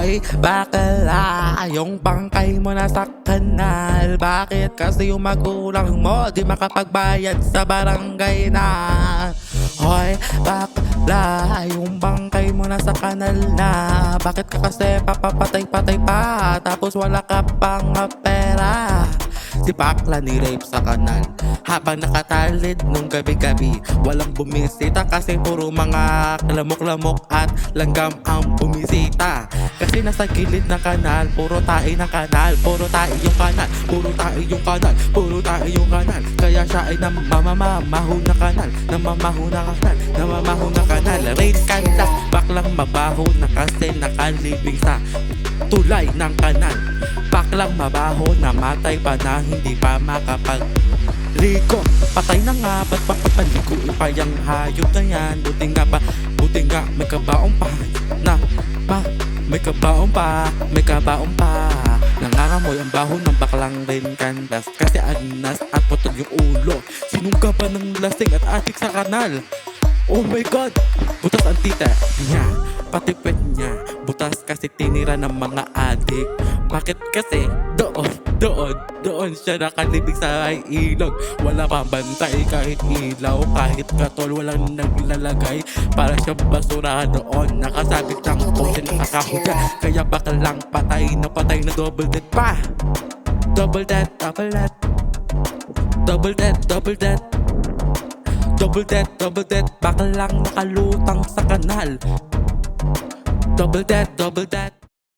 Hoy, bakla, yung bangkay mo nasa kanal. Bakit kasi yung magulang mo di makapagbayad sa barangay na? Hoy, bakla, yung bangkay mo nasa kanal na. Bakit ka kasi papapatay-patay pa tapos wala ka pang pera? Si bakla ni-rape sa kanal habang nakatalid nung gabi-gabi. Walang bumisita kasi puro mga lamok-lamok at langgam ang bumisita. Kasi nasa gilid ng kanal, puro tae ng kanal, puro tae yung kanal, puro tae yung kanal, puro tae yung kanal. Kaya siya ay namamamaho na kanal, namamaho na kanal, namamaho na kanal. Rape kandas, baklang mabaho na kasi nakalibing sa tulay ng kanal. Baklang mabaho, namatay pa na hindi pa makapag-ligo. Patay na nga, ba't papapaligo pa yung hayop na yan? Buti nga, may kabaong pa na may kabaong pa, may kabaong pa. Nangangamoy ang baho ng baklang rin kandas kasi agnas at putol yung ulo. Sinungga pa ng lasing at atik sa kanal. Oh my God! Butas ang tita niya, pati puwet niya butas kasi tinira ng mga adik. Bakit kasi doon siya nakalibig sa ilog. Wala pang bantay kahit ilaw, kahit katol walang naglalagay. Para siyang basura doon, nakasabit ng kotse ng akahuga. Kaya baklang patay na double dead pa. Double dead, double dead. Double dead, double dead. Double dead, baklang nakalutang sa kanal. Double dead, double dead.